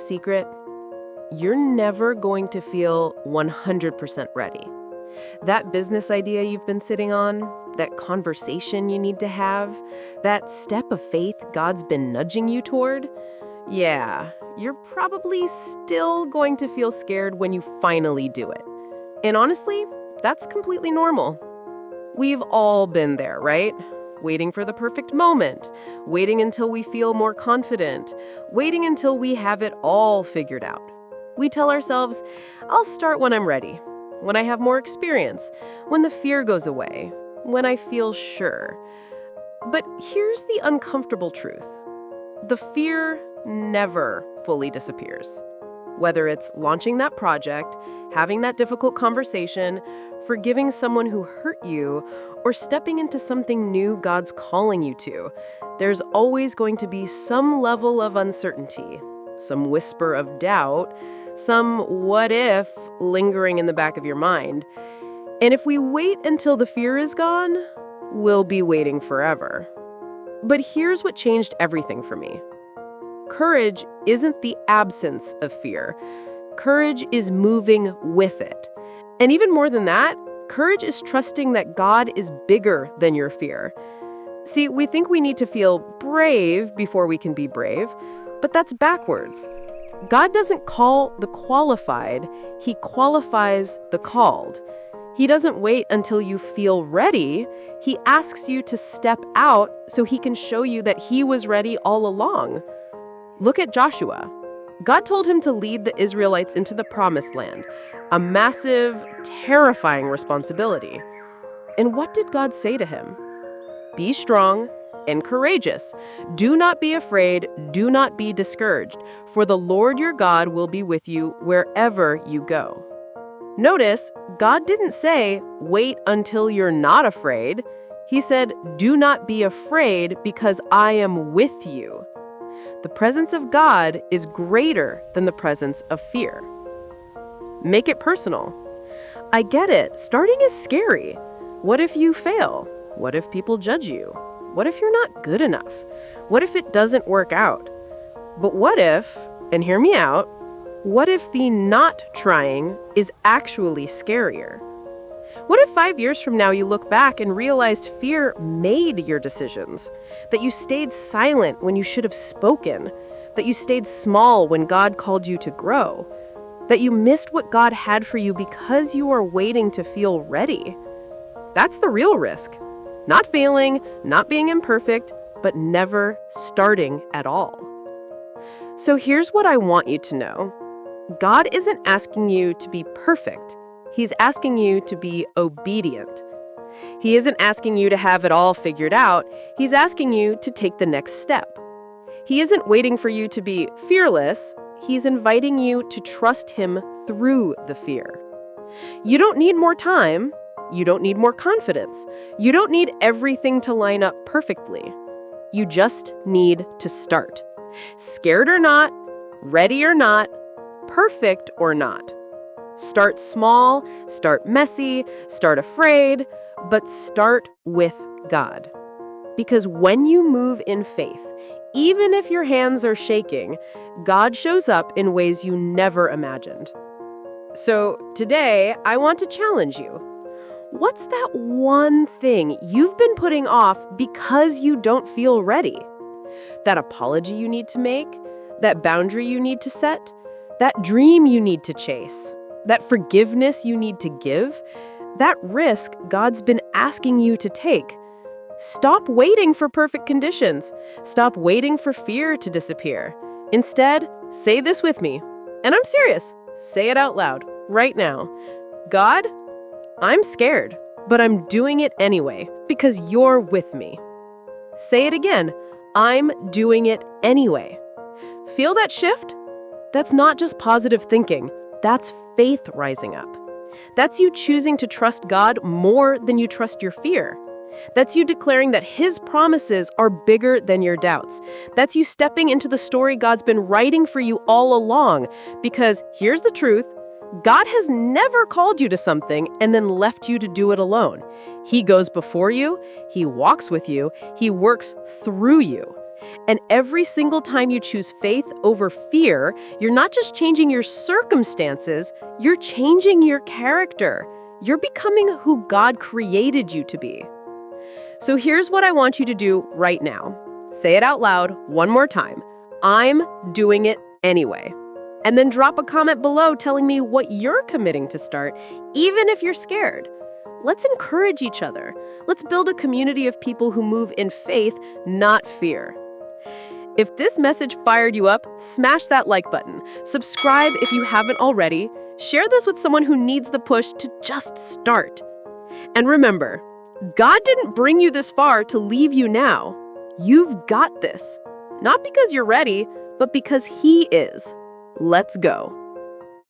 secret? You're never going to feel 100% ready. That business idea you've been sitting on, that conversation you need to have, that step of faith God's been nudging you toward, yeah, you're probably still going to feel scared when you finally do it. And honestly, that's completely normal. We've all been there, right? Waiting for the perfect moment, waiting until we feel more confident, waiting until we have it all figured out. We tell ourselves, I'll start when I'm ready, when I have more experience, when the fear goes away, when I feel sure. But here's the uncomfortable truth. The fear never fully disappears. Whether it's launching that project, having that difficult conversation, forgiving someone who hurt you, or stepping into something new God's calling you to, there's always going to be some level of uncertainty, some whisper of doubt, some what if lingering in the back of your mind. And if we wait until the fear is gone, we'll be waiting forever. But here's what changed everything for me. Courage isn't the absence of fear. Courage is moving with it. And even more than that, courage is trusting that God is bigger than your fear. See, we think we need to feel brave before we can be brave, but that's backwards. God doesn't call the qualified, He qualifies the called. He doesn't wait until you feel ready. He asks you to step out so He can show you that He was ready all along. Look at Joshua. God told him to lead the Israelites into the promised land, a massive, terrifying responsibility. And what did God say to him? Be strong and courageous. Do not be afraid. Do not be discouraged, for the Lord your God will be with you wherever you go. Notice, God didn't say, wait until you're not afraid. He said, do not be afraid because I am with you. The presence of God is greater than the presence of fear. Make it personal. I get it. Starting is scary. What if you fail? What if people judge you? What if you're not good enough? What if it doesn't work out? But what if, and hear me out, what if the not trying is actually scarier? What if 5 years from now you look back and realized fear made your decisions? That you stayed silent when you should have spoken? That you stayed small when God called you to grow? That you missed what God had for you because you are waiting to feel ready? That's the real risk. Not failing, not being imperfect, but never starting at all. So here's what I want you to know. God isn't asking you to be perfect. He's asking you to be obedient. He isn't asking you to have it all figured out. He's asking you to take the next step. He isn't waiting for you to be fearless. He's inviting you to trust Him through the fear. You don't need more time. You don't need more confidence. You don't need everything to line up perfectly. You just need to start. Scared or not, ready or not, perfect or not. Start small, start messy, start afraid, but start with God. Because when you move in faith, even if your hands are shaking, God shows up in ways you never imagined. So today, I want to challenge you. What's that one thing you've been putting off because you don't feel ready? That apology you need to make? That boundary you need to set? That dream you need to chase? That forgiveness you need to give? That risk God's been asking you to take? Stop waiting for perfect conditions. Stop waiting for fear to disappear. Instead, say this with me. And I'm serious. Say it out loud, right now. God, I'm scared, but I'm doing it anyway because you're with me. Say it again. I'm doing it anyway. Feel that shift? That's not just positive thinking. That's faith rising up. That's you choosing to trust God more than you trust your fear. That's you declaring that His promises are bigger than your doubts. That's you stepping into the story God's been writing for you all along. Because here's the truth. God has never called you to something and then left you to do it alone. He goes before you. He walks with you. He works through you. And every single time you choose faith over fear, you're not just changing your circumstances, you're changing your character. You're becoming who God created you to be. So here's what I want you to do right now. Say it out loud one more time. I'm doing it anyway. And then drop a comment below telling me what you're committing to start, even if you're scared. Let's encourage each other. Let's build a community of people who move in faith, not fear. If this message fired you up, smash that like button. Subscribe if you haven't already. Share this with someone who needs the push to just start. And remember, God didn't bring you this far to leave you now. You've got this. Not because you're ready, but because He is. Let's go.